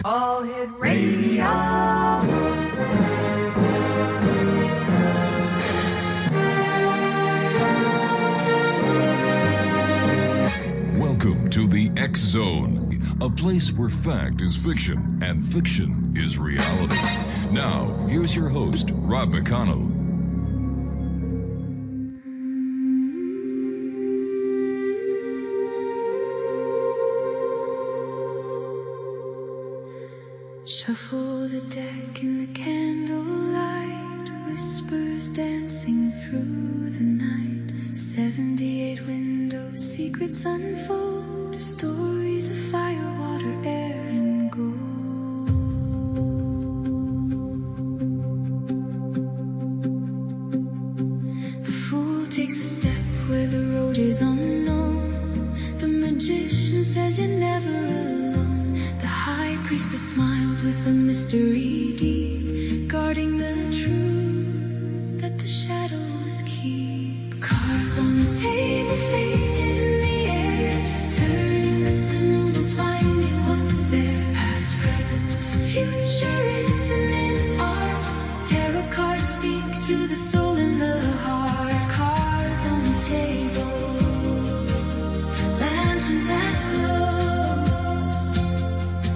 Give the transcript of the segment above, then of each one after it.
All Hit Radio. Welcome to the X Zone, a place where fact is fiction and fiction is reality. Now, here's your host, Rob McConnell. Shuffle the deck in the candlelight, whispers dancing through the night. 78 windows, secrets unfold, stories of fire, water, air, and gold. The fool takes a step where the road is unknown. The magician says you're never alone. The high priestess smiles with a mystery deep, guarding the truth that the shadows keep. Cards on the table, fate in the air, turning the symbols, finding what's there. Past, present, future written in art. Tarot cards speak to the soul and the heart. Cards on the table, lanterns that glow,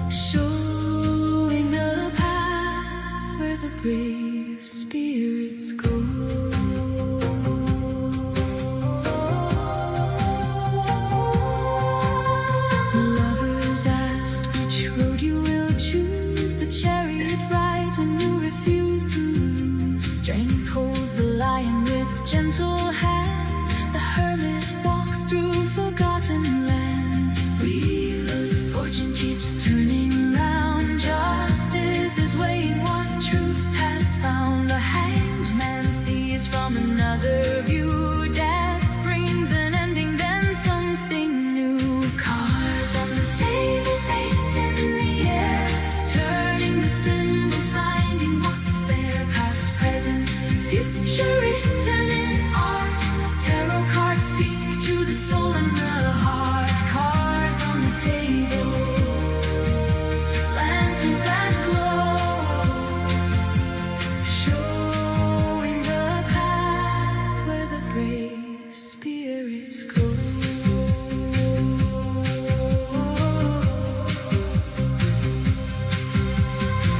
showing the path where the brave spirits go. The lovers asked which road you will choose. The chariot rides when you refuse to lose. Strength holds the lion with gentle hands. The hermit walks through forgotten lands. Wheel of fortune keeps turning round. Justice is weighing what truth has found. The hanged man sees from another view. Death brings an ending, then something new. Cards on the table, fate in the air, turning the symbols, finding what's there. Past, present, future written in art. Tarot cards speak to the soul and the heart. Cards on the table, lanterns that glow, showing the path where the brave spirits go.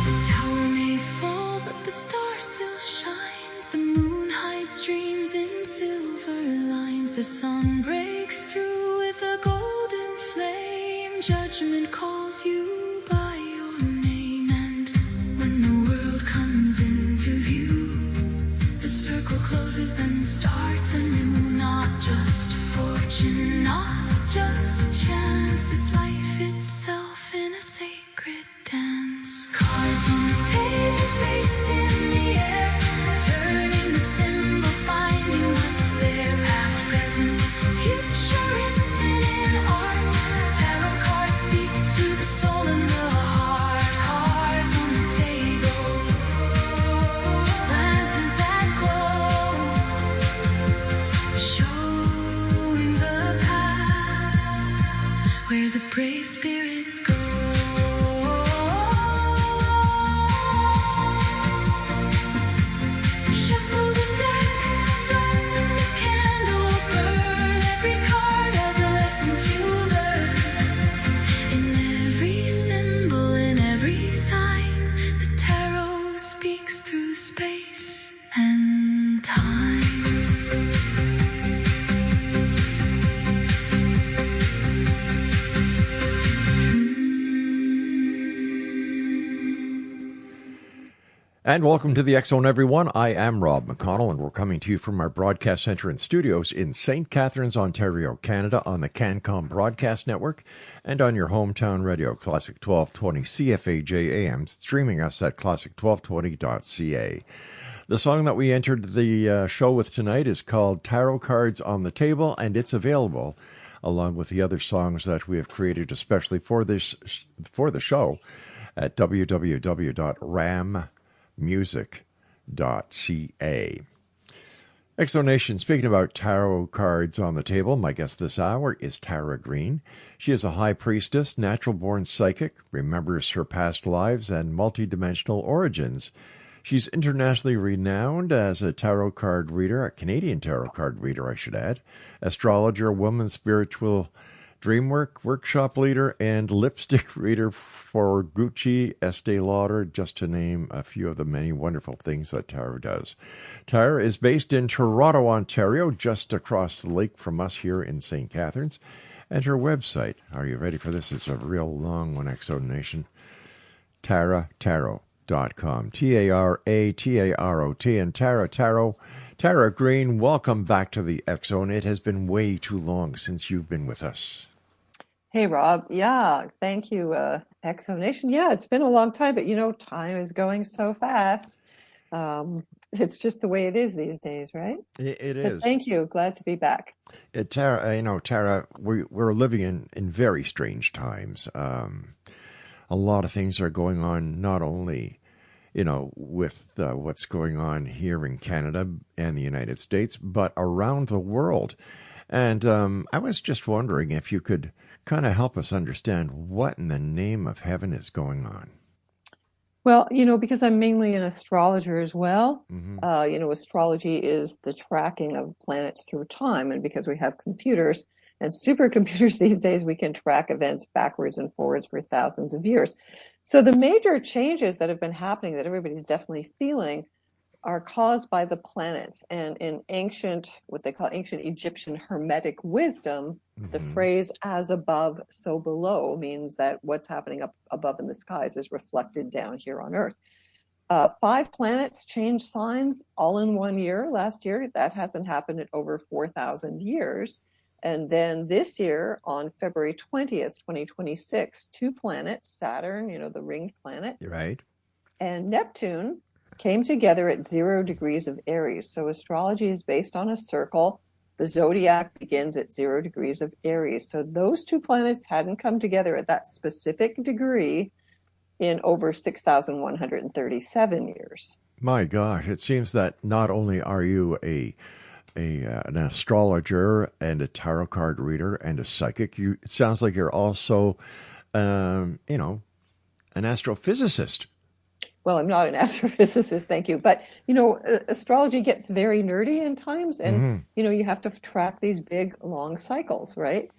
The tower may fall, but the star still shines. The moon hides dreams in silver lines. The sun breaks through with a golden flame. Judgment calls you by your name. And when the world comes into view, the circle closes, then starts anew. Not just fortune, not just chance. It's life itself in a sacred dance. Cards on the table, fate in the air, turning the symbols, finding what's there. Past, present, future written in art. Tarot cards speak to the soul and the heart. Cards on the table, lanterns that glow, showing the path where the brave spirits go. Shuffle the deck, let the candle burn. Every card has a lesson to learn. In every symbol, in every sign, the tarot speaks through space and time. And welcome to the X Zone, everyone. I am Rob McConnell, and we're coming to you from our broadcast center and studios in St. Catharines, Ontario, Canada, on the CanCom Broadcast Network and on your hometown radio, Classic 1220 CFAJ AM, streaming us at classic1220.ca. The song that we entered the show with tonight is called Tarot Cards on the Table, and it's available along with the other songs that we have created especially for the show at www.rammusic.ca. Exonation, speaking about tarot cards on the table, my guest this hour is Tara Greene. She is a high priestess, natural-born psychic, remembers her past lives and multidimensional origins. She's internationally renowned as a tarot card reader, a Canadian tarot card reader, I should add, astrologer, woman, spiritual dreamwork workshop leader, and lipstick reader for Gucci, Estee Lauder, just to name a few of the many wonderful things that Tara does. Tara is based in Toronto, Ontario, just across the lake from us here in St. Catharines. And her website, are you ready for this? It's a real long one, Exo Nation. TaraTarot.com. T-A-R-A-T-A-R-O-T. And Tara Greene, welcome back to the X Zone. It has been way too long since you've been with us. Hey, Rob. Yeah, thank you, Exonation. Yeah, it's been a long time, but time is going so fast. It's just the way it is these days, right? It But is. thank you. Glad to be back. Tara, we're living in very strange times. A lot of things are going on, not only, with what's going on here in Canada and the United States, but around the world. And I was just wondering if you could kind of help us understand what in the name of heaven is going on. Well, because I'm mainly an astrologer as well, Mm-hmm. Astrology is the tracking of planets through time. And because we have computers and supercomputers these days, we can track events backwards and forwards for thousands of years. So the major changes that have been happening that everybody's definitely feeling are caused by the planets. And in what they call ancient Egyptian Hermetic wisdom, the Mm-hmm. phrase as above, so below means that what's happening up above in the skies is reflected down here on Earth. 5 planets changed signs all in 1 year last year. That hasn't happened in over 4,000 years. And then this year, on February 20th, 2026, 2 planets, Saturn, the ringed planet, Right. and Neptune, came together at 0 degrees of Aries. So astrology is based on a circle. The zodiac begins at 0 degrees of Aries. So those 2 planets hadn't come together at that specific degree in over 6,137 years. My gosh, it seems that not only are you an astrologer and a tarot card reader and a psychic, it sounds like you're also, an astrophysicist. Well, I'm not an astrophysicist, thank you. But, astrology gets very nerdy in times, and, Mm-hmm. you have to track these big, long cycles, right?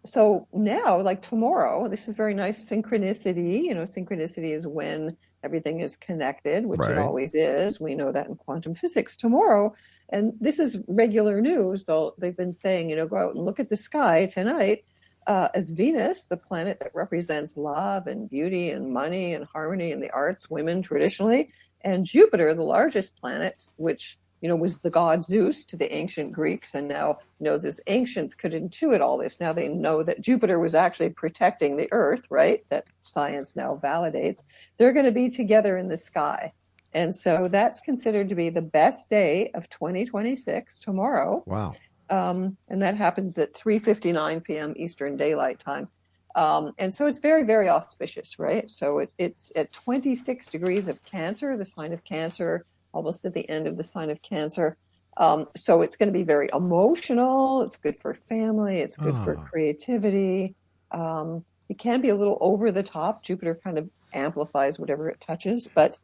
So now, like tomorrow, this is very nice synchronicity. Synchronicity is when everything is connected, which Right. it always is. We know that in quantum physics. Tomorrow, and this is regular news, though they've been saying, go out and look at the sky tonight. As Venus, the planet that represents love and beauty and money and harmony and the arts, women traditionally, and Jupiter, the largest planet, which, was the god Zeus to the ancient Greeks. And now, those ancients could intuit all this. Now they know that Jupiter was actually protecting the Earth, right? That science now validates. They're going to be together in the sky. And so that's considered to be the best day of 2026, tomorrow. Wow. And that happens at 3:59 p.m. Eastern Daylight Time. And so it's very, very auspicious, right? So it's at 26 degrees of Cancer, the sign of Cancer, almost at the end of the sign of Cancer. So it's going to be very emotional. It's good for family. It's good for creativity. It can be a little over the top. Jupiter kind of amplifies whatever it touches, but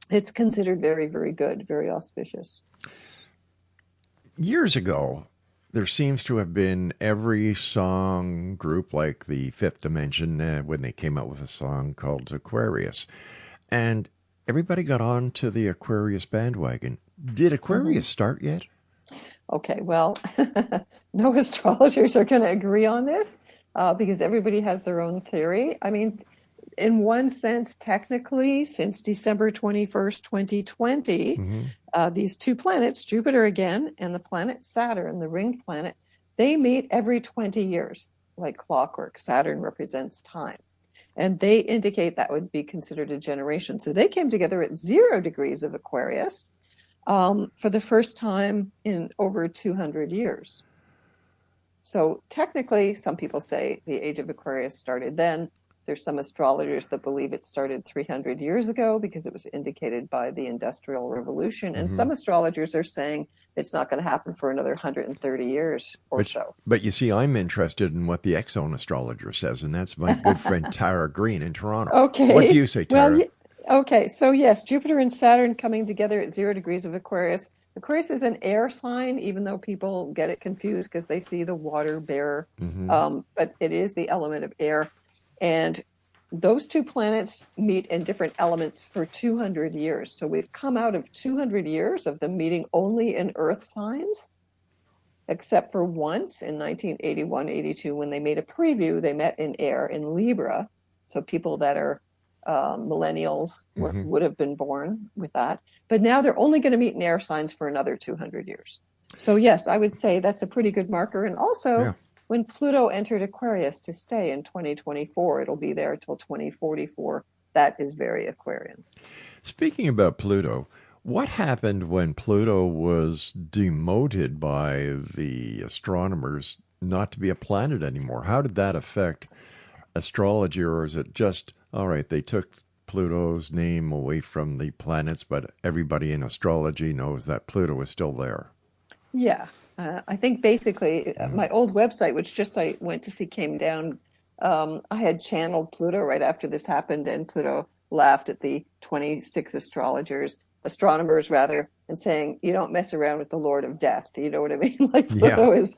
it's considered very, very good, very auspicious. Years ago, there seems to have been every song group like the Fifth Dimension when they came out with a song called Aquarius. And everybody got on to the Aquarius bandwagon. Did Aquarius start yet? Okay, well, no astrologers are going to agree on this because everybody has their own theory. I mean, in one sense, technically, since December 21st, 2020, these 2 planets, Jupiter again, and the planet Saturn, the ringed planet, they meet every 20 years, like clockwork. Saturn represents time. And they indicate that would be considered a generation. So they came together at 0 degrees of Aquarius for the first time in over 200 years. So technically, some people say the age of Aquarius started then. There's some astrologers that believe it started 300 years ago because it was indicated by the Industrial Revolution. And some astrologers are saying it's not going to happen for another 130 years or so. But you see, I'm interested in what the X-Zone astrologer says, and that's my good friend Tara Greene in Toronto. Okay. What do you say, Tara? Well, okay. So yes, Jupiter and Saturn coming together at 0 degrees of Aquarius. Aquarius is an air sign, even though people get it confused because they see the water bearer. But it is the element of air. And those two planets meet in different elements for 200 years. So we've come out of 200 years of them meeting only in earth signs, except for once in 1981-82 when they made a preview, they met in air in Libra. So people that are millennials would have been born with that. But now they're only going to meet in air signs for another 200 years. So yes, I would say that's a pretty good marker. And also, when Pluto entered Aquarius to stay in 2024, it'll be there till 2044. That is very Aquarian. Speaking about Pluto, what happened when Pluto was demoted by the astronomers not to be a planet anymore? How did that affect astrology, or is it just, all right, they took Pluto's name away from the planets, but everybody in astrology knows that Pluto is still there? Yeah. I think basically my old website, which just I went to see came down, I had channeled Pluto right after this happened, and Pluto laughed at the 26 astronomers rather, and saying, you don't mess around with the Lord of Death. You know what I mean? Like Pluto is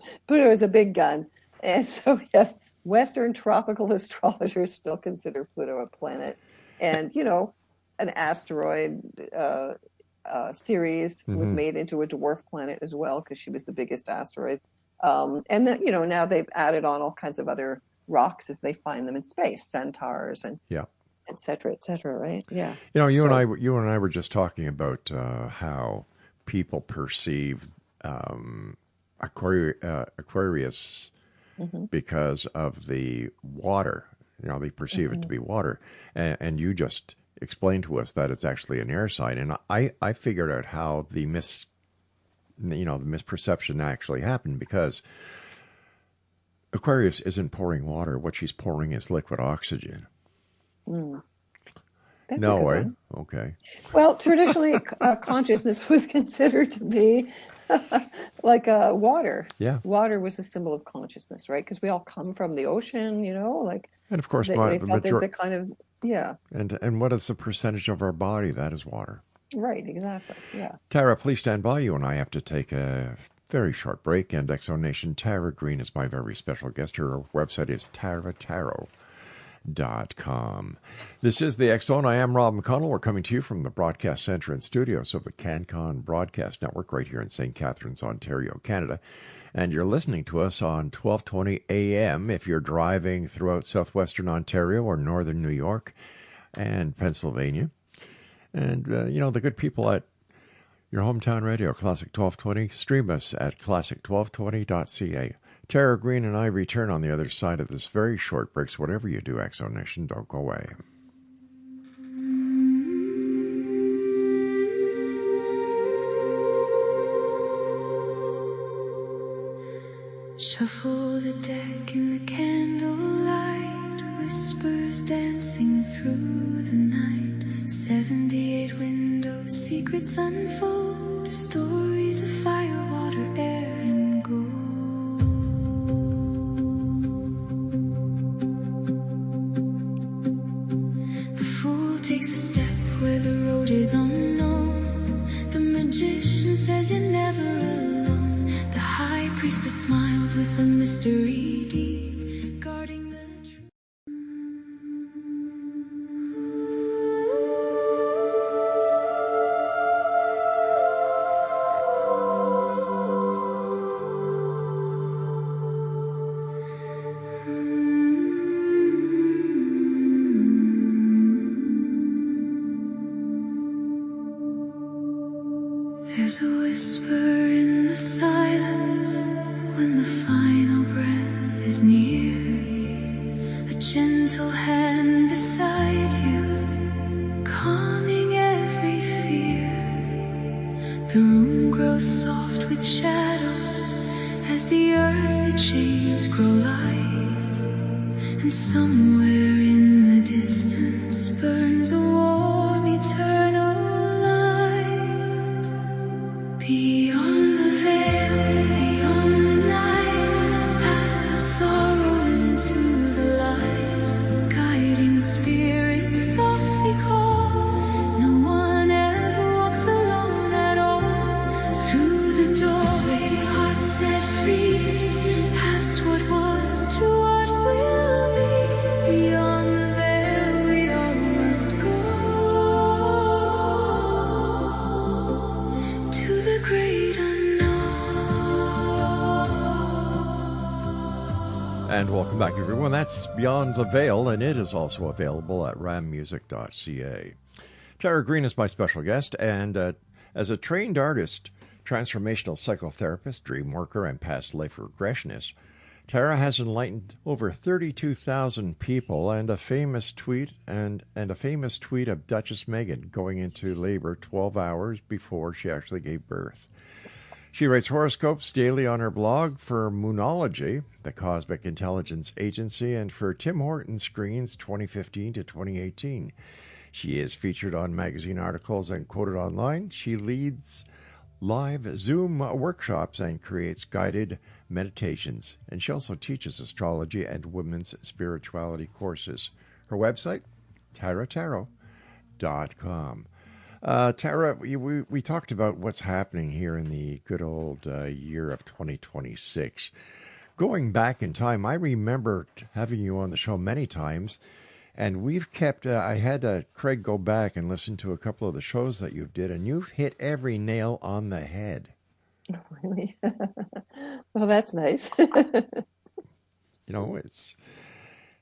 a big gun. And so, yes, Western tropical astrologers still consider Pluto a planet. And, you know, an asteroid Ceres was made into a dwarf planet as well because she was the biggest asteroid. And then, you know, now they've added on all kinds of other rocks as they find them in space, centaurs and et cetera, right? Yeah. You know, you and I were just talking about how people perceive Aquarius because of the water. You know, they perceive it to be water, and you just explain to us that it's actually an air sign. And I figured out how the misperception actually happened, because Aquarius isn't pouring water. What she's pouring is liquid oxygen. That's no way. One. Okay. Well, traditionally, consciousness was considered to be like water. Yeah. Water was a symbol of consciousness, right? Because we all come from the ocean, you know, like. And of course, they felt it's a kind of, And what is the percentage of our body? That is water. Right, exactly, yeah. Tara, please stand by. You and I have to take a very short break. And Exo Nation, Tara Greene is my very special guest. Her website is taratarot.com. This is the X Zone. I am Rob McConnell. We're coming to you from the broadcast center and studios of the CanCon Broadcast Network right here in St. Catharines, Ontario, Canada. And you're listening to us on 1220 AM if you're driving throughout southwestern Ontario or northern New York and Pennsylvania. And, you know, the good people at your hometown radio, Classic 1220, stream us at classic1220.ca. Tara Greene and I return on the other side of this very short break. So whatever you do, Exo Nation, don't go away. Shuffle the deck in the candlelight, whispers dancing through the night. 78 windows, secrets unfold, stories of fire, water, air, and gold. The fool takes a step where the road is unknown. The magician says you're never alone. The high priestess smiles with a mystery deep, guarding the truth. There's a whisper in the silence when the final breath is near. A gentle hand beside you, calming every fear. The room grows soft with shadows as the earthly chains grow light. And somewhere in distance burns a warm eternal light. Beyond the veil, beyond the night, past the sorrow into the light. Guiding spirits softly call. No one ever walks alone at all. Through the doorway, hearts set free. Past what was to what will be. Beyond the veil, we all must go. To the great unknown. And welcome back, everyone. That's Beyond the Veil, and it is also available at rammusic.ca. Tara Greene is my special guest, and as a trained artist, transformational psychotherapist, dream worker, and past life regressionist, Tara has enlightened over 32,000 people, and a famous tweet of Duchess Meghan going into labor 12 hours before she actually gave birth. She writes horoscopes daily on her blog for Moonology, the Cosmic Intelligence Agency, and for Tim Hortons Screens 2015 to 2018. She is featured on magazine articles and quoted online. She leads live Zoom workshops and creates guided meditations. And she also teaches astrology and women's spirituality courses. Her website, taratarot.com. Tara, we talked about what's happening here in the good old year of 2026. Going back in time, I remember having you on the show many times, and we've kept, I had Craig go back and listen to a couple of the shows that you did, and you've hit every nail on the head. Oh, really? Well, that's nice. You know, it's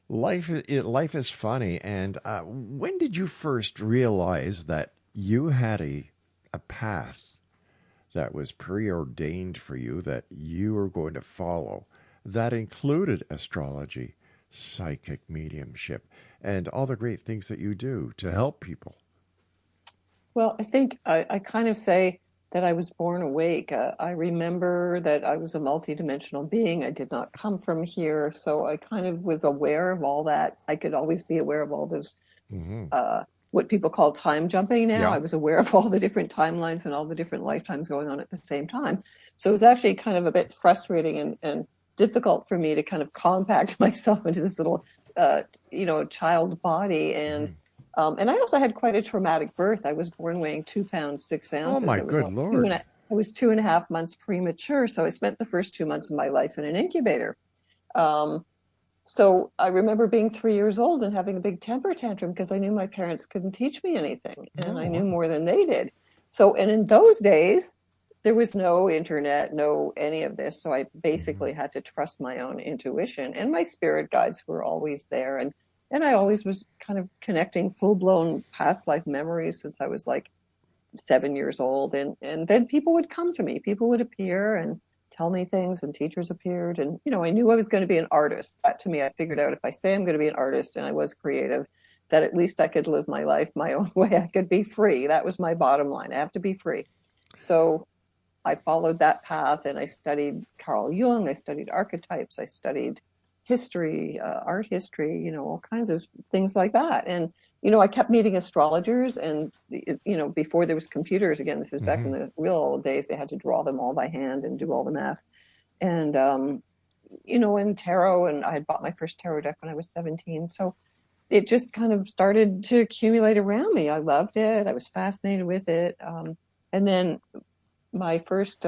life is funny. And when did you first realize that you had a path that was preordained for you that you were going to follow, that included astrology, psychic mediumship, and all the great things that you do to help people? Well, I think I kind of say that I was born awake. I remember that I was a multidimensional being. I did not come from here. So I kind of was aware of all that. I could always be aware of all those, what people call time jumping now. Yeah. I was aware of all the different timelines and all the different lifetimes going on at the same time. So it was actually kind of a bit frustrating and difficult for me to kind of compact myself into this little, child body. And I also had quite a traumatic birth. I was born weighing 2 pounds, 6 ounces. Oh, my good Lord. I was 2.5 months premature. So I spent the first 2 months of my life in an incubator. So I remember being 3 years old and having a big temper tantrum because I knew my parents couldn't teach me anything. And I knew more than they did. So, and in those days, there was no internet, no any of this. So I basically had to trust my own intuition, and my spirit guides were always there. And I always was kind of connecting full-blown past life memories since I was like 7 years old. And then people would come to me, people would appear and tell me things, and teachers appeared. And, I knew I was going to be an artist. That to me, I figured out if I say I'm going to be an artist and I was creative, that at least I could live my life my own way. I could be free. That was my bottom line. I have to be free. So I followed that path, and I studied Carl Jung. I studied archetypes. I studied history, art history, all kinds of things like that. And, I kept meeting astrologers, and, before there was computers, again, this is back in the real old days, they had to draw them all by hand and do all the math. And, in tarot, and I had bought my first tarot deck when I was 17. So it just kind of started to accumulate around me. I loved it. I was fascinated with it. And then my first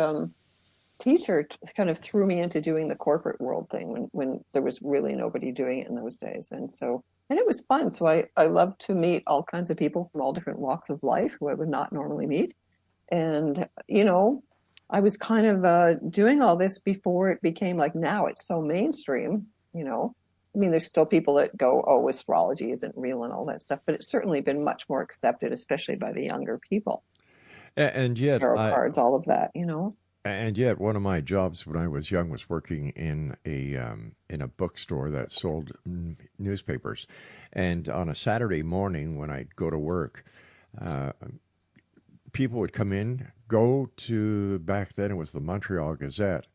teacher kind of threw me into doing the corporate world thing when there was really nobody doing it in those days. And it was fun. So I love to meet all kinds of people from all different walks of life who I would not normally meet. And, I was kind of doing all this before it became like, now it's so mainstream, there's still people that go, oh, astrology isn't real and all that stuff, but it's certainly been much more accepted, especially by the younger people. And yet, tarot cards, all of that, And yet, one of my jobs when I was young was working in a bookstore that sold newspapers. And on a Saturday morning when I'd go to work, people would come in, go to, back then it was the Montreal Gazette,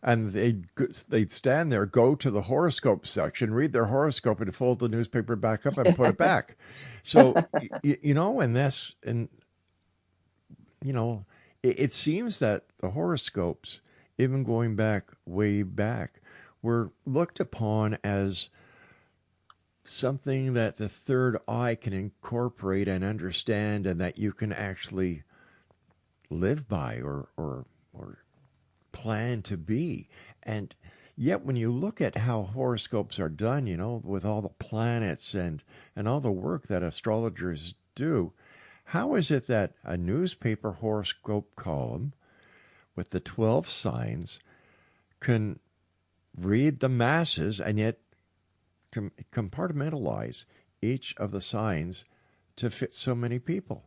and they'd stand there, go to the horoscope section, read their horoscope, and fold the newspaper back up and put it back. So it seems that the horoscopes, even going back way back, were looked upon as something that the third eye can incorporate and understand, and that you can actually live by or plan to be. And yet when you look at how horoscopes are done, with all the planets and all the work that astrologers do, how is it that a newspaper horoscope column with the 12 signs can read the masses and yet compartmentalize each of the signs to fit so many people?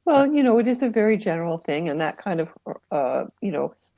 Well, it is a very general thing, and that kind of,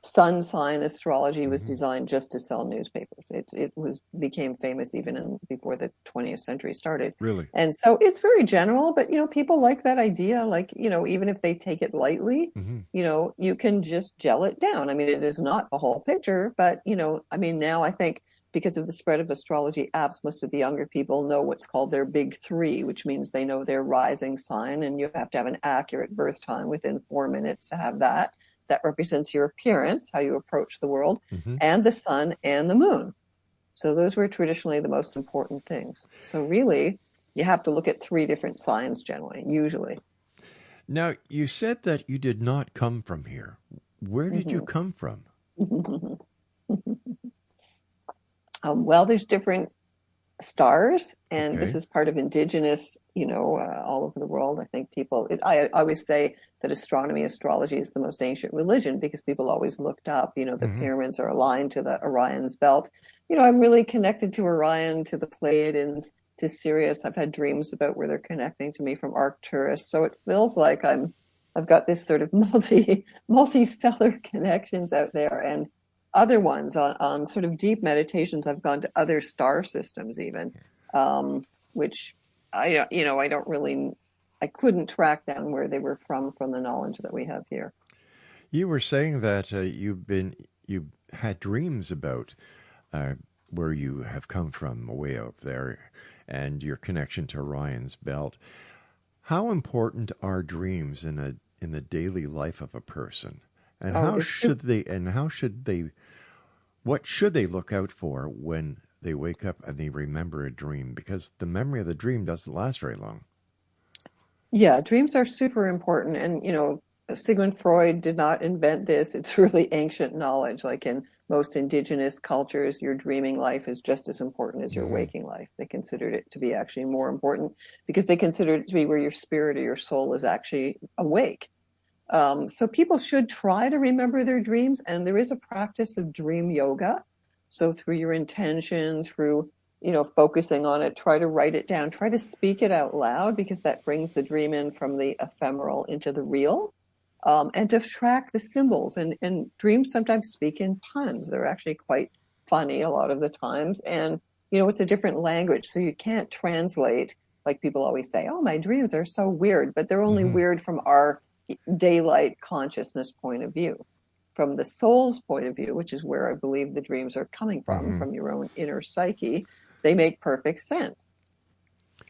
sun sign astrology was designed just to sell newspapers. It became famous even before the 20th century started. Really? And so it's very general, but people like that idea. Like, even if they take it lightly, you can just gel it down. I mean, it is not the whole picture, but now I think because of the spread of astrology apps, most of the younger people know what's called their big three, which means they know their rising sign, and you have to have an accurate birth time within 4 minutes to have that. That represents your appearance, how you approach the world, and the sun and the moon. So those were traditionally the most important things. So really, you have to look at 3 different signs generally, usually. Now, you said that you did not come from here. Where did you come from? Well, there's different stars, and this is part of indigenous, all over the world. I think I always say that astrology is the most ancient religion because people always looked up, the pyramids are aligned to the Orion's belt. I'm really connected to Orion, to the Pleiadians, to Sirius. I've had dreams about where they're connecting to me from Arcturus. So it feels like I've got this sort of multi-stellar connections out there. And other ones on sort of deep meditations, I've gone to other star systems even, which I couldn't track down where they were from the knowledge that we have here. You were saying that you had dreams about where you have come from, way out there, and your connection to Orion's belt. How important are dreams in the daily life of a person? And what should they look out for when they wake up and they remember a dream? Because the memory of the dream doesn't last very long. Yeah, dreams are super important. And, Sigmund Freud did not invent this. It's really ancient knowledge. Like in most indigenous cultures, your dreaming life is just as important as your waking life. They considered it to be actually more important because they considered it to be where your spirit or your soul is actually awake. So people should try to remember their dreams, and there is a practice of dream yoga. So through your intention, through, focusing on it, try to write it down, try to speak it out loud, because that brings the dream in from the ephemeral into the real, and to track the symbols. And dreams sometimes speak in puns. They're actually quite funny a lot of the times. And, it's a different language, so you can't translate, like people always say, oh, my dreams are so weird, but they're only weird from our daylight consciousness point of view. From the soul's point of view, which is where I believe the dreams are coming from your own inner psyche, they make perfect sense.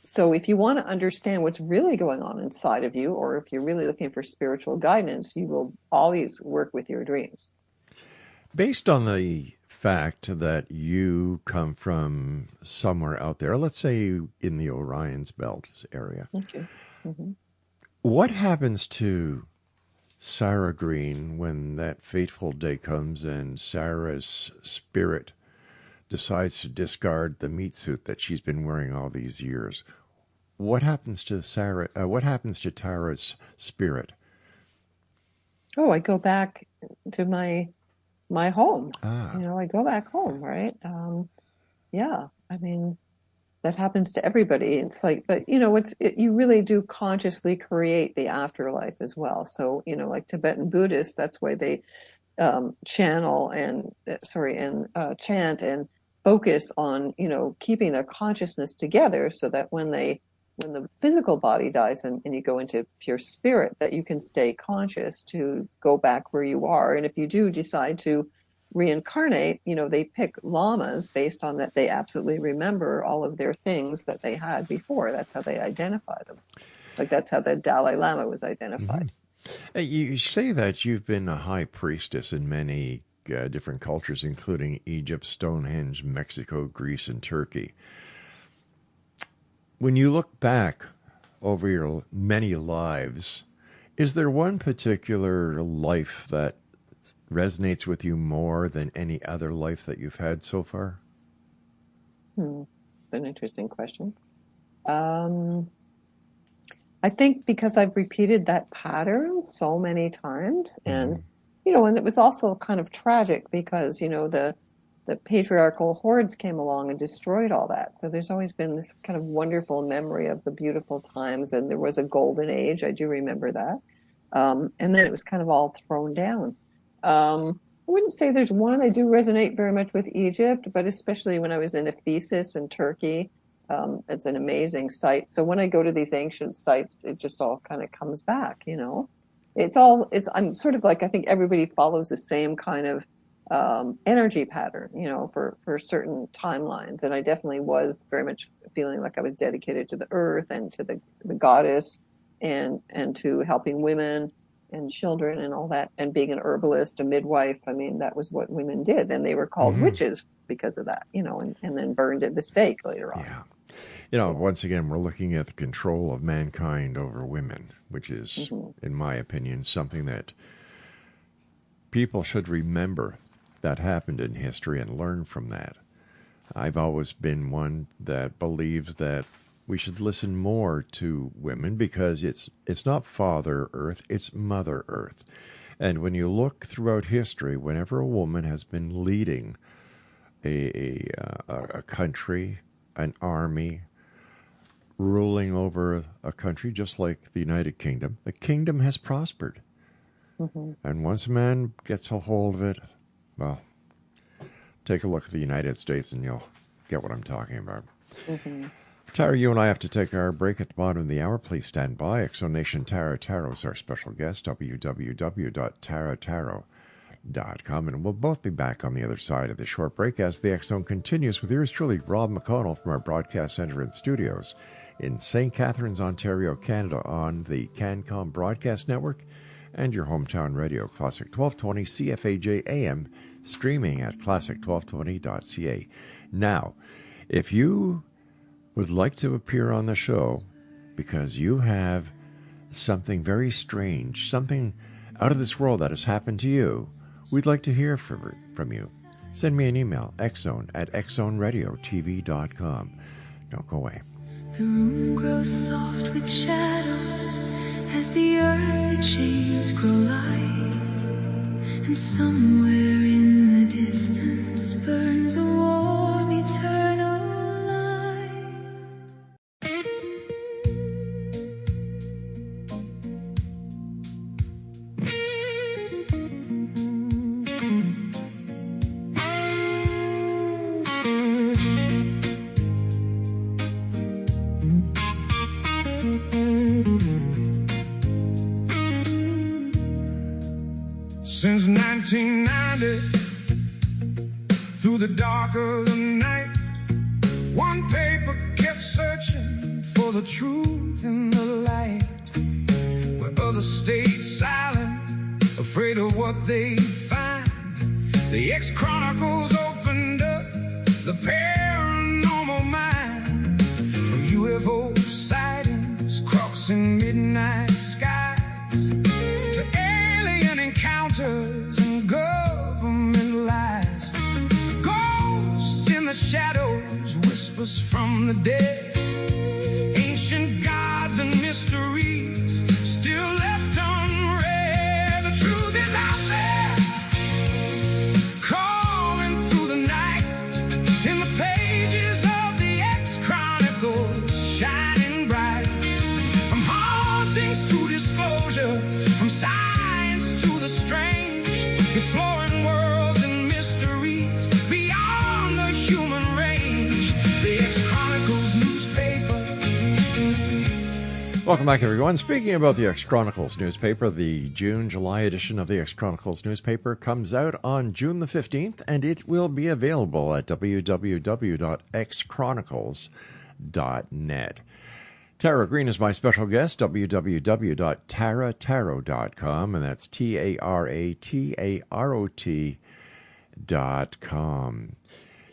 So if you want to understand what's really going on inside of you, or if you're really looking for spiritual guidance, you will always work with your dreams. Based on the fact that you come from somewhere out there, let's say in the Orion's belt area, Okay. what happens to Sarah Greene when that fateful day comes and Sarah's spirit decides to discard the meat suit that she's been wearing all these years? What happens to Sarah? What happens to Tara's spirit? Oh, I go back to my home. Ah. I go back home, right? Yeah, I mean, that happens to everybody. It's like, but you really do consciously create the afterlife as well. So, like Tibetan Buddhists, that's why they channel and chant and focus on, keeping their consciousness together, so that when the physical body dies and you go into pure spirit, that you can stay conscious to go back where you are. And if you do decide to, reincarnate, they pick lamas based on that they absolutely remember all of their things that they had before. That's how they identify them. Like that's how the Dalai Lama was identified. Mm-hmm. You say that you've been a high priestess in many different cultures, including Egypt, Stonehenge, Mexico, Greece, and Turkey. When you look back over your many lives, is there one particular life that resonates with you more than any other life that you've had so far? It's an interesting question. I think because I've repeated that pattern so many times, and and it was also kind of tragic because the patriarchal hordes came along and destroyed all that. So there's always been this kind of wonderful memory of the beautiful times, and there was a golden age. I do remember that, and then it was kind of all thrown down. I wouldn't say there's one. I do resonate very much with Egypt, but especially when I was in Ephesus in Turkey. It's an amazing site. So when I go to these ancient sites, it just all kind of comes back, I'm sort of like, I think everybody follows the same kind of energy pattern, for certain timelines. And I definitely was very much feeling like I was dedicated to the earth and to the goddess and to helping women and children and all that, and being an herbalist, a midwife. I mean, that was what women did. And they were called witches because of that, and then burned at the stake later on. Yeah. Once again, we're looking at the control of mankind over women, which is, in my opinion, something that people should remember that happened in history and learn from that. I've always been one that believes that we should listen more to women because it's not Father Earth, it's Mother Earth. And when you look throughout history, whenever a woman has been leading a country, an army, ruling over a country just like the United Kingdom, the kingdom has prospered. And once a man gets a hold of it, well, take a look at the United States and you'll get what I'm talking about. Tara, you and I have to take our break at the bottom of the hour. Please stand by. Exonation Tara Tarot is our special guest, www.taratarot.com. And we'll both be back on the other side of the short break as the X Zone continues with yours truly, Rob McConnell, from our broadcast center and studios in St. Catharines, Ontario, Canada, on the CanCom Broadcast Network and your hometown radio, Classic 1220 CFAJ AM, streaming at classic1220.ca. Now, if you would like to appear on the show because you have something very strange, something out of this world that has happened to you, we'd like to hear from you. Send me an email, xzone@xzoneradiotv.com. Don't go away. The room grows soft with shadows as the earthly chains grow light, and somewhere in the distance burns a warm eternal light. Since 1990, through the dark of the night, one paper kept searching for the truth in the light, where others stayed silent, afraid of what they'd find. The X-Chronicles opened up the paranormal mind, from UFO sightings crossing midnight skies to alien encounters and government lies. Ghosts in the shadows, whispers from the dead, ancient gods and mysteries still left unread. The truth is out there, calling through the night, in the pages of the X-Chronicles, shining bright. From Welcome back, everyone. Speaking about the X Chronicles newspaper, the June-July edition of the X Chronicles newspaper comes out on June the 15th, and it will be available at www.xchronicles.net. Tara Greene is my special guest, www.taratarot.com, and that's TARATAROT.com.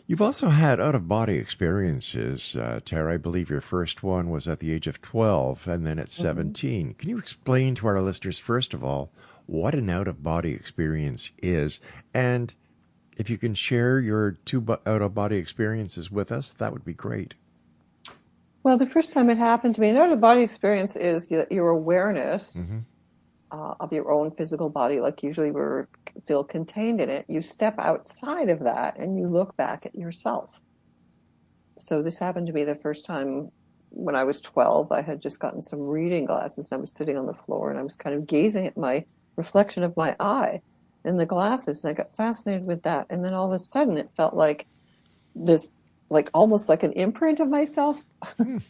You've also had out-of-body experiences, Tara. I believe your first one was at the age of 12 and then at 17. Mm-hmm. Can you explain to our listeners, first of all, what an out-of-body experience is? And if you can share your two out-of-body experiences with us, that would be great. Well, the first time it happened to me, an out-of-body experience is your awareness of your own physical body, like usually we feel contained in it. You step outside of that and you look back at yourself. So this happened to me the first time when I was 12. I had just gotten some reading glasses and I was sitting on the floor and I was kind of gazing at my reflection of my eye in the glasses, and I got fascinated with that. And then all of a sudden it felt like this, like almost like an imprint of myself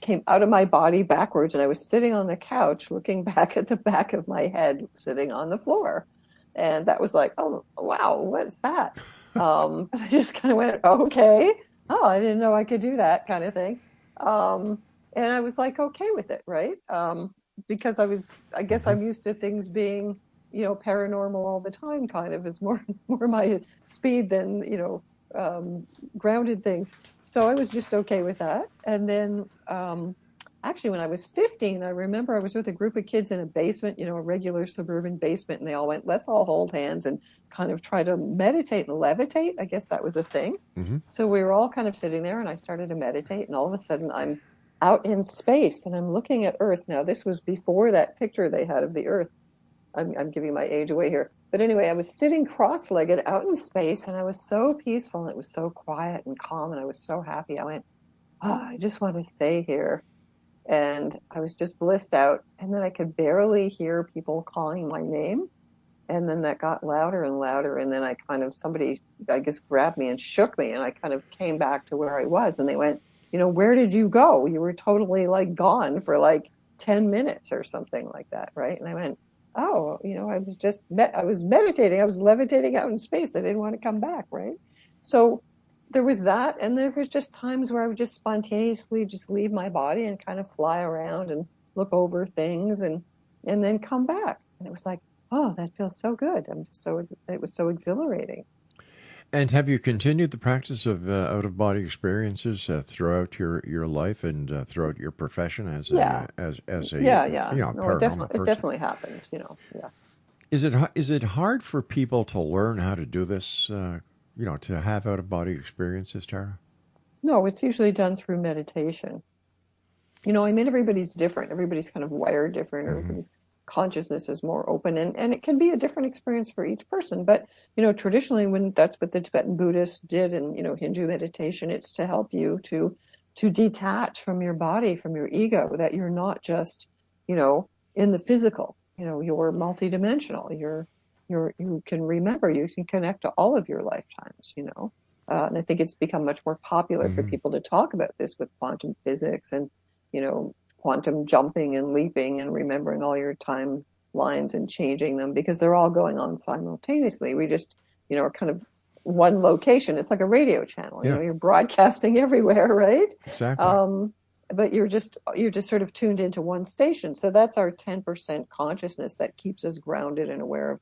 came out of my body backwards, and I was sitting on the couch looking back at the back of my head sitting on the floor. And that was like, oh, wow, what's that? I just kind of went, okay. Oh, I didn't know I could do that kind of thing. And I was like, okay with it, right? Because I guess I'm used to things being, paranormal all the time, kind of is more my speed than, grounded things. So I was just okay with that. And then actually when I was 15, I remember I was with a group of kids in a basement, a regular suburban basement, and they all went, let's all hold hands and kind of try to meditate and levitate. I guess that was a thing. Mm-hmm. So we were all kind of sitting there and I started to meditate, and all of a sudden I'm out in space and I'm looking at Earth. Now this was before that picture they had of the Earth. I'm giving my age away here. But anyway, I was sitting cross-legged out in space, and I was so peaceful, and it was so quiet and calm, and I was so happy. I went, I just want to stay here. And I was just blissed out. And then I could barely hear people calling my name. And then that got louder and louder. And then somebody, I guess, grabbed me and shook me, and I kind of came back to where I was. And they went, where did you go? You were totally gone for 10 minutes or something like that, right? And I went, oh, I was meditating. I was levitating out in space. I didn't want to come back, right? So there was that. And there was just times where I would just spontaneously just leave my body and kind of fly around and look over things and then come back. And it was like, oh, that feels so good. It was so exhilarating. And have you continued the practice of out-of-body experiences throughout your life and throughout your profession as a paranormal person? It definitely happens. Yeah. Is it hard for people to learn how to do this? To have out-of-body experiences, Tara? No, it's usually done through meditation. Everybody's different. Everybody's kind of wired different. Mm-hmm. Everybody's consciousness is more open, and it can be a different experience for each person. But traditionally, that's what the Tibetan Buddhists did, and Hindu meditation, it's to help you to detach from your body, from your ego, that you're not just in the physical. You're multidimensional. You can remember, you can connect to all of your lifetimes. And I think it's become much more popular for people to talk about this with quantum physics and quantum jumping and leaping and remembering all your timelines and changing them, because they're all going on simultaneously. We just, are kind of one location. It's like a radio channel. You're broadcasting everywhere, right? Exactly. But you're just sort of tuned into one station. So that's our 10% consciousness that keeps us grounded and aware of,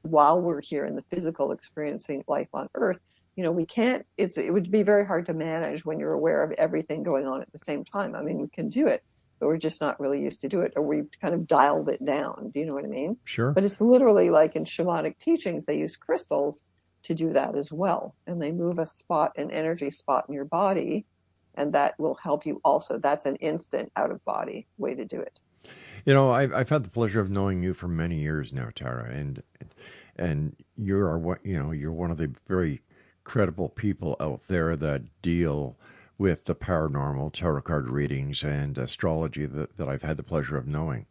while we're here in the physical experiencing life on Earth. We can't. It would be very hard to manage when you're aware of everything going on at the same time. I mean, we can do it, but we're just not really used to do it, or we've kind of dialed it down. Do you know what I mean? Sure. But it's literally like in shamanic teachings, they use crystals to do that as well. And they move an energy spot in your body, and that will help you also. That's an instant out-of-body way to do it. I've had the pleasure of knowing you for many years now, Tara, and you're one of the very credible people out there that deal with the paranormal, tarot card readings, and astrology that I've had the pleasure of knowing.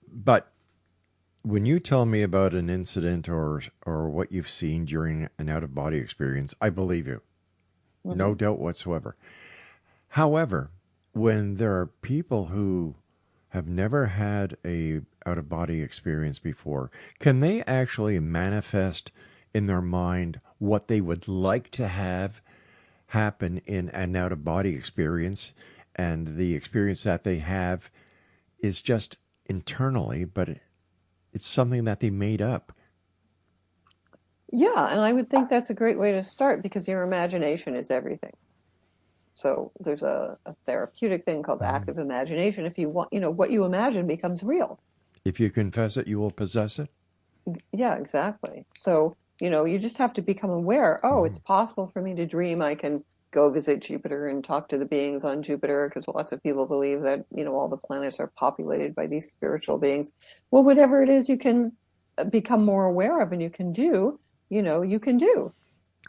But when you tell me about an incident or what you've seen during an out-of-body experience, I believe you. Mm-hmm. No doubt whatsoever. However, when there are people who have never had a out-of-body experience before, can they actually manifest in their mind what they would like to have happen in an out-of-body experience, and the experience that they have is just internally, but it's something that they made up? Yeah, and I would think that's a great way to start because your imagination is everything. So there's a therapeutic thing called active imagination. If you want, what you imagine becomes real. If you confess it, you will possess it. Yeah, exactly. So, you just have to become aware. Oh, it's possible for me to dream. I can go visit Jupiter and talk to the beings on Jupiter because lots of people believe that, all the planets are populated by these spiritual beings. Well, whatever it is you can become more aware of and you can do, you can do.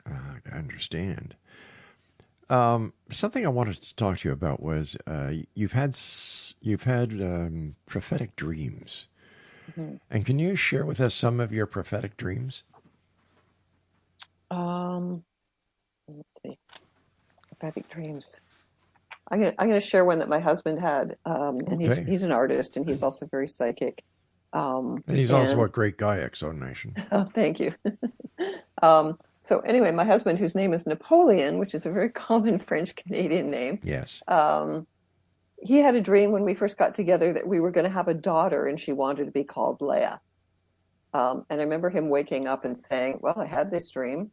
I understand. Something I wanted to talk to you about was you've had prophetic dreams, and can you share with us some of your prophetic dreams? Let's see, prophetic dreams. I'm gonna share one that my husband had, and Okay. he's an artist and he's also very psychic. And he's also a great guy, Exo Nation. Oh, thank you. So anyway, my husband, whose name is Napoleon, which is a very common French-Canadian name, Yes. he had a dream when we first got together that we were going to have a daughter and she wanted to be called Leia. And I remember him waking up and saying, well, I had this dream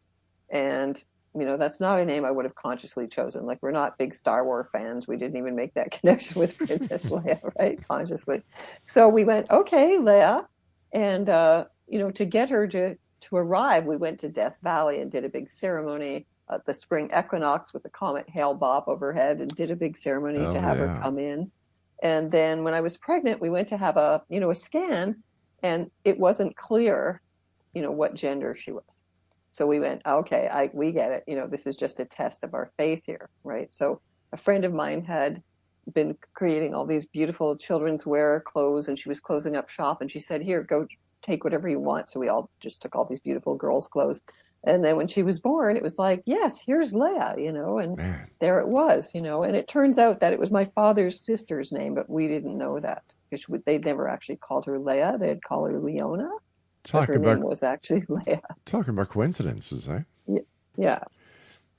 and, that's not a name I would have consciously chosen. Like, we're not big Star Wars fans. We didn't even make that connection with Princess Leia, right? Consciously. So we went, okay, Leia. And, to get her to arrive, we went to Death Valley and did a big ceremony at the spring equinox with the comet Hale-Bopp overhead and did a big ceremony to have her come in. And then when I was pregnant, we went to have a scan, and it wasn't clear, what gender she was. So we went, okay, we get it. This is just a test of our faith here, right? So a friend of mine had been creating all these beautiful children's wear clothes, and she was closing up shop, and she said, here, go take whatever you want. So we all just took all these beautiful girls' clothes. And then when she was born, it was like, yes, here's Leia, and Man. there it was, and it turns out that it was my father's sister's name, but we didn't know that because they'd never actually called her Leia. They'd call her Leona. Her name was actually Leia. Talking about coincidences, eh? Yeah.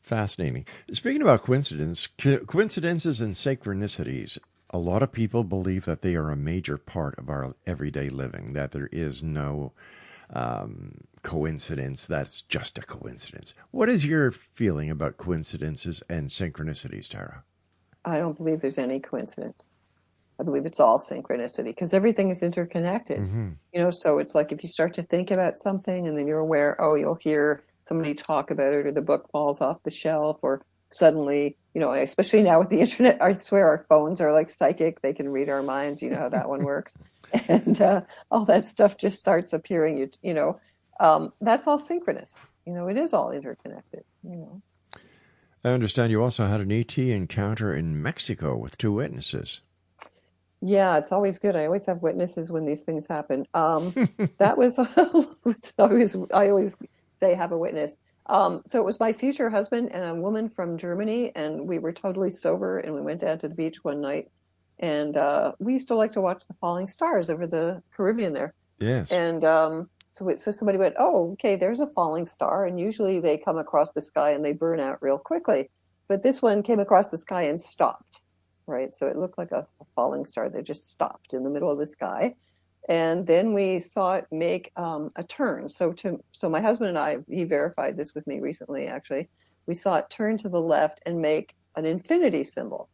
Fascinating. Speaking about coincidences and synchronicities, a lot of people believe that they are a major part of our everyday living, that there is no coincidence that's just a coincidence. What is your feeling about coincidences and synchronicities, Tara? I don't believe there's any coincidence. I believe it's all synchronicity because everything is interconnected. So it's like if you start to think about something and then you're aware, you'll hear somebody talk about it or the book falls off the shelf or suddenly, especially now with the internet, I swear our phones are like psychic. They can read our minds. You know how that one works. And all that stuff just starts appearing, that's all synchronous. It is all interconnected, I understand you also had an ET encounter in Mexico with 2 witnesses. Yeah, it's always good. I always have witnesses when these things happen. That was, I always say have a witness. So it was my future husband and a woman from Germany, and we were totally sober, and we went down to the beach one night, and we used to like to watch the falling stars over the Caribbean there. Yes. And so somebody went, oh, okay, there's a falling star, and usually they come across the sky and they burn out real quickly. But this one came across the sky and stopped, right? So it looked like a falling star that just stopped in the middle of the sky. And then we saw it make a turn. So my husband and I, he verified this with me recently, actually. We saw it turn to the left and make an infinity symbol,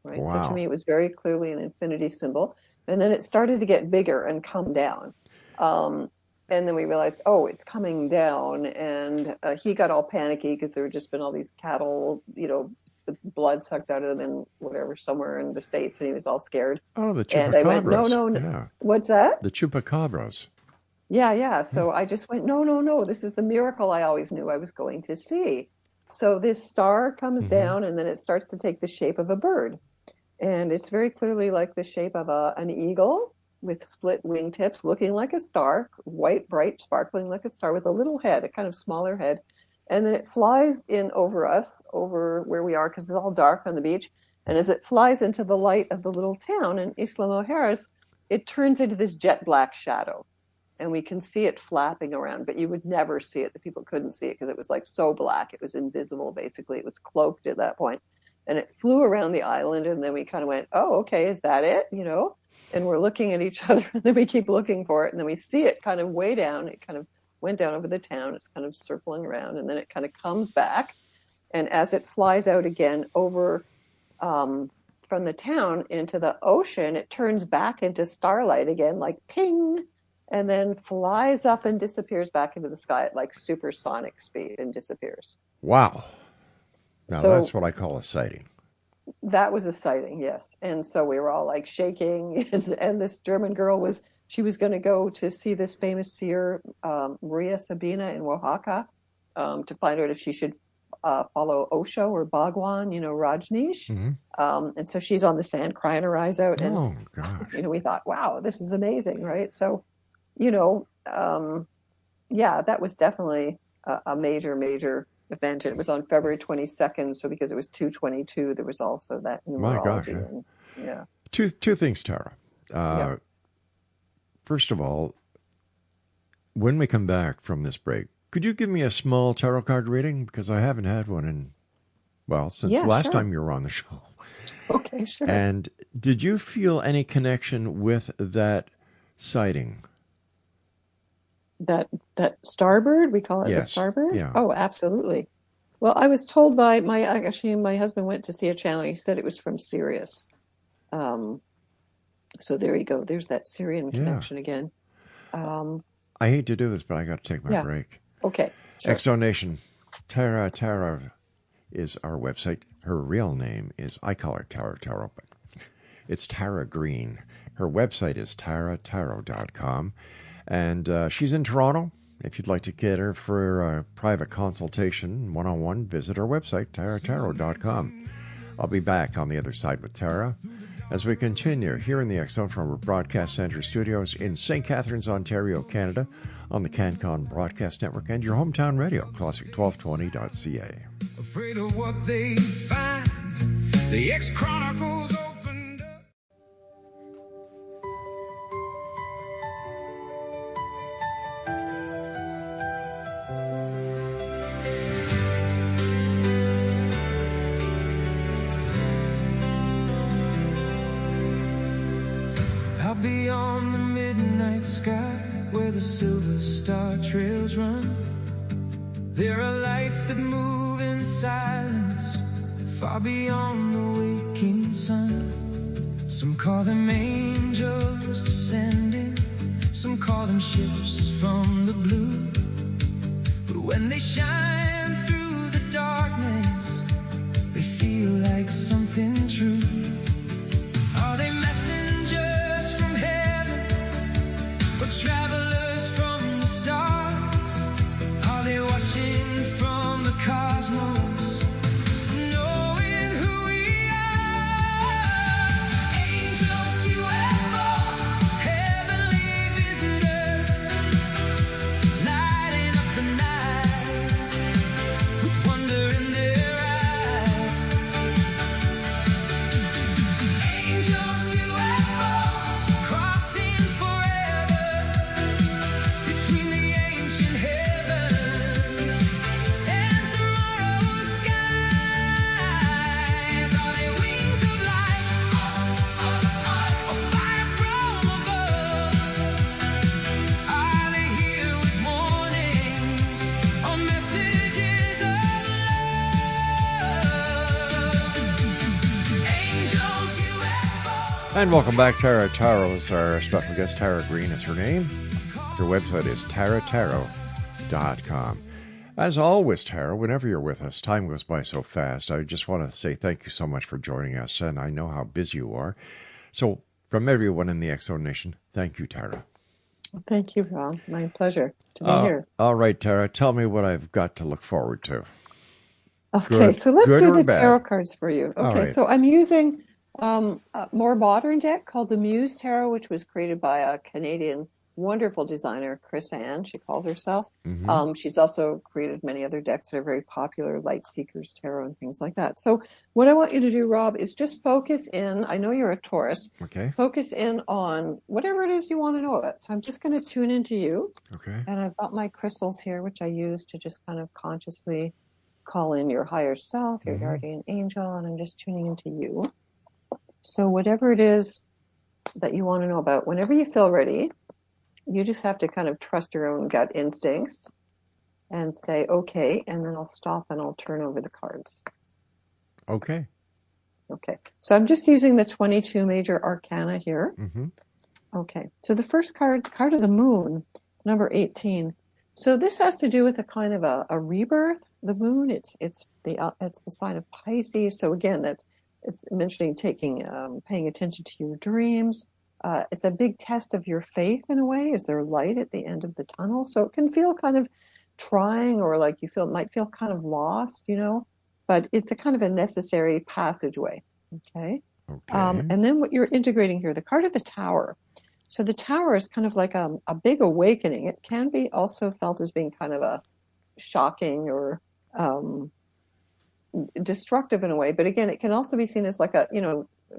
right? Wow. So to me, it was very clearly an infinity symbol. And then it started to get bigger and come down. And then we realized, it's coming down. And he got all panicky because there had just been all these cattle, the blood sucked out of them in whatever, somewhere in the States. And he was all scared. Oh, the chupacabras. And I went, no. Yeah. What's that? The chupacabras. Yeah. So I just went, no. This is the miracle I always knew I was going to see. So this star comes down and then it starts to take the shape of a bird. And it's very clearly like the shape of an eagle with split wingtips, looking like a star, white, bright, sparkling like a star with a little head, a kind of smaller head. And then it flies in over us, over where we are, because it's all dark on the beach. And as it flies into the light of the little town in Isla Mujeres, it turns into this jet black shadow. And we can see it flapping around, but you would never see it. The people couldn't see it because it was like so black. It was invisible, basically. It was cloaked at that point. And it flew around the island. And then we kind of went, oh, okay, is that it? You know? And we're looking at each other. And then we keep looking for it. And then we see it kind of way down. It kind of went down over the town. It's kind of circling around. And then it kind of comes back. And as it flies out again over from the town into the ocean, it turns back into starlight again, like ping, and then flies up and disappears back into the sky at like supersonic speed and disappears. Wow. Now So that's what I call a sighting. that was a sighting, yes. And so we were all like shaking. And this German girl was going to go to see this famous seer, Maria Sabina in Oaxaca, to find out if she should follow Osho or Bhagwan, Rajneesh. And so she's on the sand crying her eyes out. And, Oh, gosh. we thought, wow, this is amazing, right? So, yeah, that was definitely a major, major event. And it was on February 22nd. So because it was 2/22, there was also that My gosh. numerology. And, yeah. Two things, Tara. Yeah. First of all, when we come back from this break, could you give me a small tarot card reading? Because I haven't had one since Yeah, last sure. time you were on the show. Okay, sure. And did you feel any connection with that sighting? That starbird, we call it Yes, the starbird. yeah. Oh, absolutely. Well, I was told by my husband went to see a channel. He said it was from Sirius. So there you go. There's that Syrian connection again. I hate to do this, but I got to take my Yeah. break. Okay. Sure. Exonation. Tara is our website. Her real name is, I call her Tarot, but it's Tara Greene. Her website is taratarot.com. And she's in Toronto. If you'd like to get her for a private consultation, one-on-one, visit her website, taratarot.com. I'll be back on the other side with Tara as we continue here in the X Zone from our Broadcast Center studios in St. Catharines, Ontario, Canada, on the CanCon Broadcast Network and your hometown radio, classic1220.ca. Afraid of what they find. The X-Chronicles opened up. Out beyond the midnight sky, where the silver star trails run, there are lights that move in silence, far beyond the waking sun. Some call them angels descending, some call them ships from the blue. But when they shine through the darkness, they feel like something true. Are they messengers from heaven, or travelers from the stars? Are they watching from the cosmos, knowing who we are? Angels, UFOs, heavenly visitors, lighting up the night with wonder in their eyes. Angels, UFOs, crossing forever between the ancient heavens and tomorrow's skies. Are they wings of light, or fire from above? Are they here with warnings, or messages of love? Angels, UFOs. And welcome back. Tara Taro is our special guest. Tara Greene is her name. Her website is taratarot.com. As always, Tara, whenever you're with us, time goes by so fast. I just want to say thank you so much for joining us, and I know how busy you are. So, from everyone in the X Zone Nation, thank you, Tara. Thank you, Ron. My pleasure to be here. All right, Tara, tell me what I've got to look forward to. Okay, good- so let's good do or the bad? tarot cards for you. All Okay, right. so I'm using a more modern deck called the Muse Tarot, which was created by a Canadian wonderful designer, Chris Ann, she calls herself. Mm-hmm. She's also created many other decks that are very popular, Light Seekers Tarot and things like that. So what I want you to do, Rob, is just focus in. I know you're a Taurus. Okay. Focus in on whatever it is you want to know about. So I'm just going to tune into you. Okay. And I've got my crystals here, which I use to just kind of consciously call in your higher self, your guardian angel, and I'm just tuning into you. So whatever it is that you want to know about, whenever you feel ready, you just have to kind of trust your own gut instincts and say, okay, and then I'll stop and I'll turn over the cards. Okay. Okay. So I'm just using the 22 major arcana here. Mm-hmm. Okay. So the first card of the moon, number 18. So this has to do with a kind of a rebirth. The moon, it's the sign of Pisces. So again, it's mentioning paying attention to your dreams. It's a big test of your faith in a way. Is there light at the end of the tunnel? So it can feel kind of trying, or like might feel kind of lost, but it's a kind of a necessary passageway. Okay. And then what you're integrating here, the card of the Tower. So the Tower is kind of like a big awakening. It can be also felt as being kind of a shocking or destructive in a way. But again, it can also be seen as like a,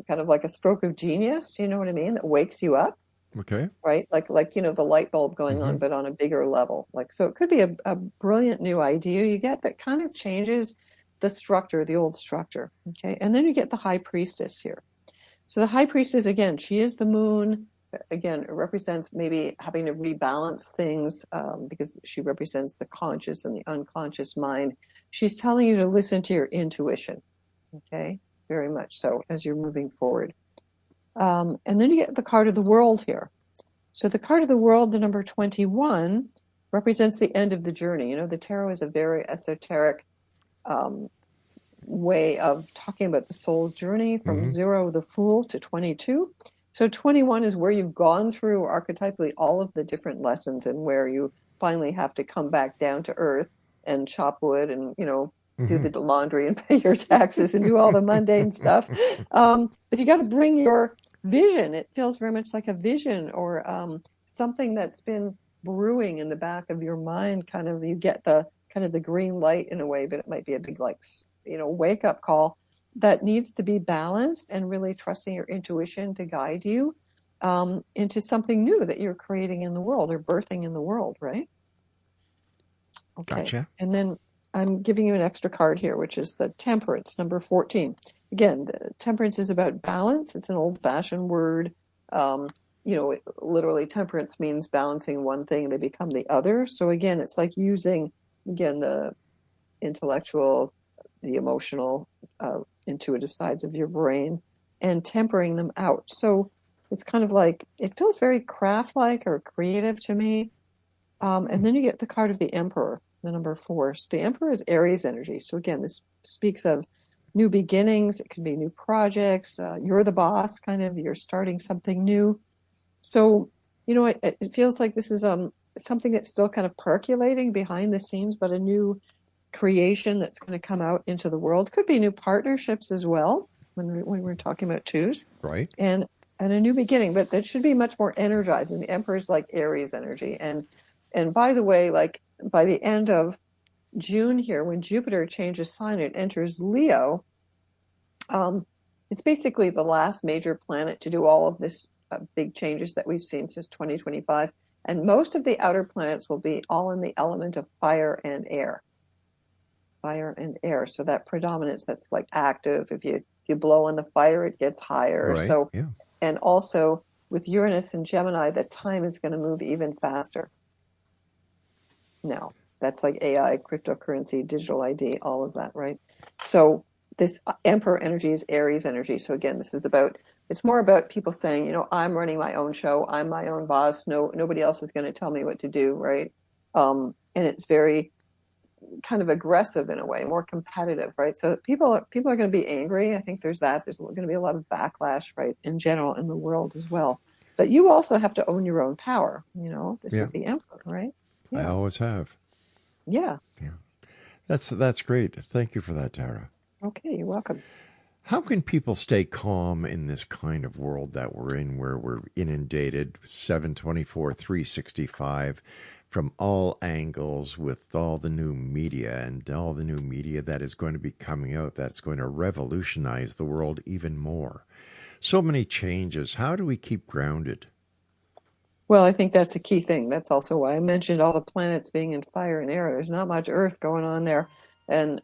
kind of like a stroke of genius. You know what I mean? That wakes you up. Okay. Right? Like the light bulb going on, but on a bigger level. So it could be a brilliant new idea you get that kind of changes the structure, the old structure. Okay. And then you get the High Priestess here. So the High Priestess, again, she is the moon. Again, it represents maybe having to rebalance things because she represents the conscious and the unconscious mind. She's telling you to listen to your intuition. Okay. Very much so as you're moving forward. And then you get the card of the World here. So the card of the World, the number 21, represents the end of the journey. The tarot is a very esoteric way of talking about the soul's journey from 0, the Fool, to 22. So 21 is where you've gone through archetypally all of the different lessons and where you finally have to come back down to earth and chop wood and, do the laundry and pay your taxes and do all the mundane stuff. But you got to bring your vision. It feels very much like a vision or something that's been brewing in the back of your mind. Kind of, you get the kind of the green light in a way, but it might be a big wake up call that needs to be balanced and really trusting your intuition to guide you into something new that you're creating in the world or birthing in the world, right? Okay. Gotcha. And then I'm giving you an extra card here, which is the Temperance, number 14. Again, the Temperance is about balance. It's an old-fashioned word. Literally temperance means balancing one thing, they become the other. So again, it's like using, again, the intellectual, the emotional, intuitive sides of your brain and tempering them out. So it's kind of like, it feels very craft-like or creative to me. And then you get the card of the Emperor, the number 4. So the Emperor is Aries energy. So again, this speaks of new beginnings. It can be new projects. You're the boss, kind of. You're starting something new. So, it feels like this is something that's still kind of percolating behind the scenes, but a new creation that's going to come out into the world. Could be new partnerships as well when we're talking about twos. Right. And a new beginning, but that should be much more energizing. The Emperor is like Aries energy. And by the way, like by the end of June here, when Jupiter changes sign, it enters Leo. It's basically the last major planet to do all of this big changes that we've seen since 2025. And most of the outer planets will be all in the element of fire and air. Fire and air. So that predominance, that's like active. If you blow on the fire, it gets higher. Right. So, yeah. And also with Uranus and Gemini, the time is going to move even faster. Now, that's like AI, cryptocurrency, digital ID, all of that, right? So this Emperor energy is Aries energy. So again, it's more about people saying, I'm running my own show. I'm my own boss. Nobody else is going to tell me what to do, right? And it's very kind of aggressive in a way, more competitive, right? So people are going to be angry. I think there's that. There's going to be a lot of backlash, right, in general in the world as well. But you also have to own your own power. This is the Emperor, right? Yeah. I always have. Yeah. Yeah. That's great. Thank you for that, Tara. Okay, you're welcome. How can people stay calm in this kind of world that we're in, where we're inundated 724, 365 from all angles with all the new media and all the new media that is going to be coming out that's going to revolutionize the world even more? So many changes. How do we keep grounded? Well, I think that's a key thing. That's also why I mentioned all the planets being in fire and air. There's not much earth going on there. And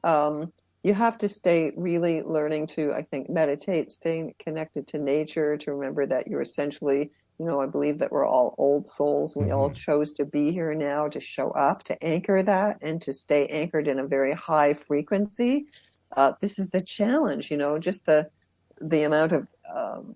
you have to stay really learning to, I think, meditate, staying connected to nature, to remember that you're essentially, I believe that we're all old souls. We all chose to be here now, to show up, to anchor that, and to stay anchored in a very high frequency. This is the challenge, just the amount of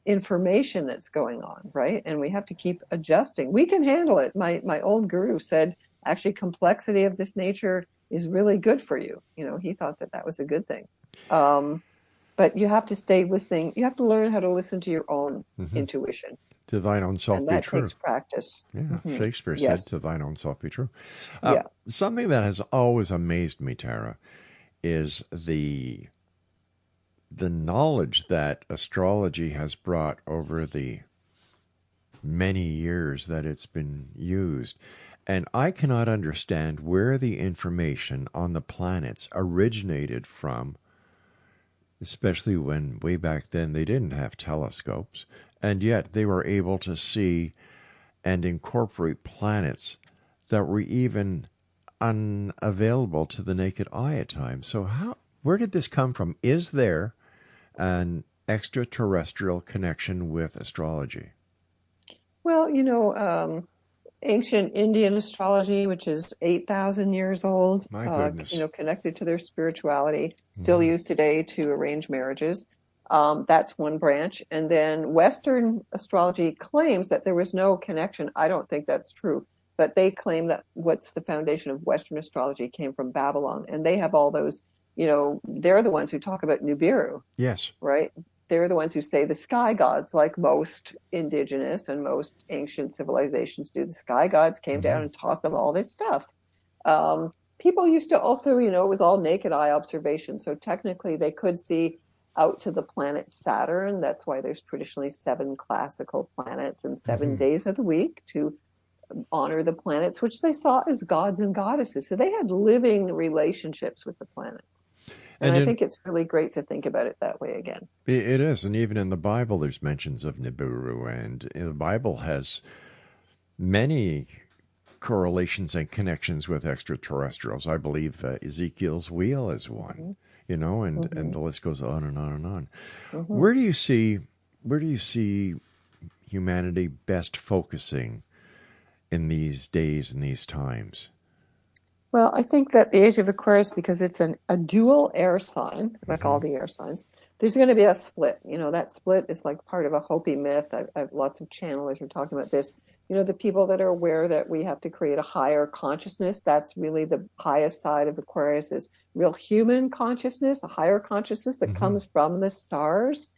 information that's going on, right? And we have to keep adjusting. We can handle it. My old guru said, actually, complexity of this nature is really good for you. He thought that was a good thing. But you have to stay listening. You have to learn how to listen to your own intuition. To thine own self and be that true. takes practice. Yeah, Shakespeare Yes. said, to thine own self be true. Yeah. Something that has always amazed me, Tara, is the knowledge that astrology has brought over the many years that it's been used. And I cannot understand where the information on the planets originated from, especially when way back then they didn't have telescopes, and yet they were able to see and incorporate planets that were even unavailable to the naked eye at times. So where did this come from? Is there an extraterrestrial connection with astrology? Well, ancient Indian astrology, which is 8,000 years old, My goodness. Connected to their spirituality, still used today to arrange marriages. That's one branch. And then Western astrology claims that there was no connection. I don't think that's true. But they claim that what's the foundation of Western astrology came from Babylon. And they have all those, they're the ones who talk about Nibiru. Yes. Right? They're the ones who say the sky gods, like most indigenous and most ancient civilizations do. The sky gods came down and taught them all this stuff. People used to also, it was all naked eye observation. So technically they could see out to the planet Saturn. That's why there's traditionally 7 classical planets and 7 days of the week to honor the planets, which they saw as gods and goddesses. So they had living relationships with the planets. And I think it's really great to think about it that way again. It is. And even in the Bible, there's mentions of Nibiru. And the Bible has many correlations and connections with extraterrestrials. I believe Ezekiel's wheel is one, and the list goes on and on and on. Where do you see humanity best focusing in these days and these times? Well, I think that the age of Aquarius, because it's a dual air sign, like all the air signs, there's going to be a split. That split is like part of a Hopi myth. I have lots of channelers who are talking about this. The people that are aware that we have to create a higher consciousness, that's really the highest side of Aquarius, is real human consciousness, a higher consciousness that comes from the stars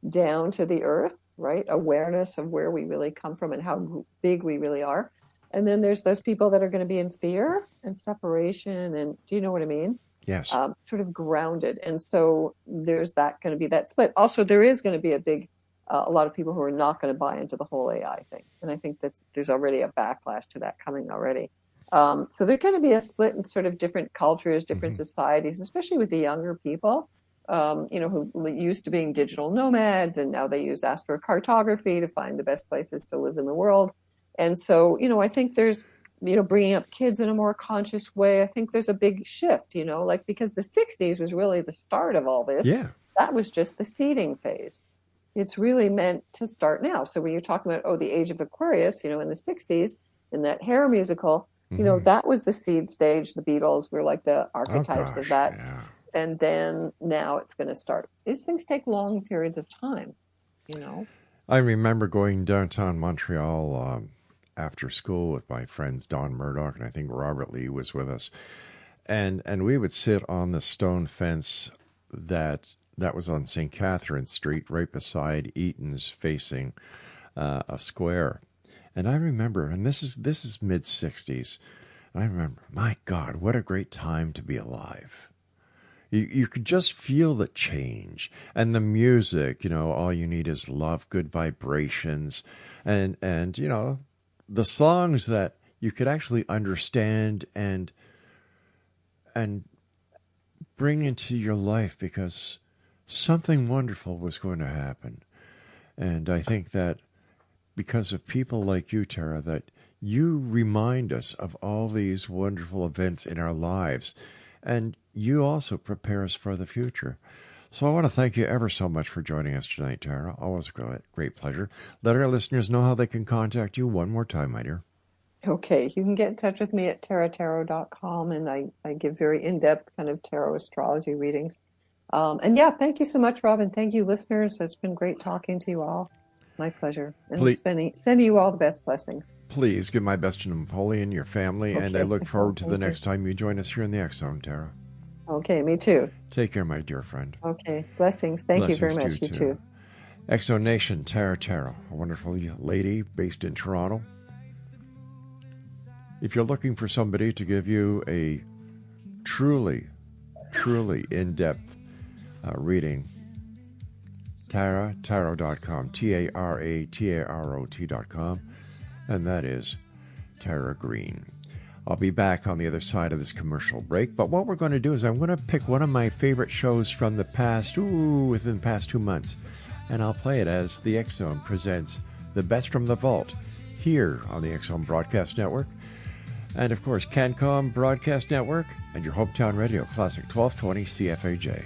down to the earth, right? Awareness of where we really come from and how big we really are. And then there's those people that are going to be in fear and separation. And do you know what I mean? Yes. Sort of grounded. And so there's going to be that split. Also, there is going to be a lot of people who are not going to buy into the whole AI thing. And I think there's already a backlash to that coming already. So there's going to be a split in sort of different cultures, different societies, especially with the younger people, who used to being digital nomads. And now they use astrocartography to find the best places to live in the world. And so, I think there's, bringing up kids in a more conscious way. I think there's a big shift, because the 60s was really the start of all this. Yeah. That was just the seeding phase. It's really meant to start now. So when you're talking about, the age of Aquarius, in the 60s, in that Hair musical, that was the seed stage. The Beatles were like the archetypes of that. Yeah. And then now it's going to start. These things take long periods of time, I remember going downtown Montreal after school with my friends Don Murdoch, and I think Robert Lee was with us. And we would sit on the stone fence that was on St. Catherine Street, right beside Eaton's, facing a square. And I remember, and this is mid-'60s, I remember, my God, what a great time to be alive. You could just feel the change. And the music, all you need is love, good vibrations, and the songs that you could actually understand and bring into your life, because something wonderful was going to happen. And I think that because of people like you, Tara, that you remind us of all these wonderful events in our lives, and you also prepare us for the future. So I want to thank you ever so much for joining us tonight, Tara. Always a great pleasure. Let our listeners know how they can contact you one more time, my dear. Okay, you can get in touch with me at tarot.com, and I give very in-depth kind of tarot astrology readings. And yeah, thank you so much, Rob, and thank you, listeners. It's been great talking to you all. My pleasure. And sending you all the best blessings. Please give my best to Napoleon, your family, Okay. and I look forward to the Thank you. next time you join us here in the X Zone, Tara. Okay, me too. Take care, my dear friend. Okay, blessings. Thank you very Blessings much. to You you, too. X Zone Nation, Tara, a wonderful lady based in Toronto. If you're looking for somebody to give you a truly in-depth reading, tarot.com, TARATAROT.com, and that is Tara Greene. I'll be back on the other side of this commercial break, but what we're going to do is I'm going to pick one of my favorite shows from the past, within the past 2 months, and I'll play it as the X Zone presents The Best from the Vault here on the X Zone Broadcast Network. And of course, CanCom Broadcast Network and your hometown radio, Classic 1220 CFAJ.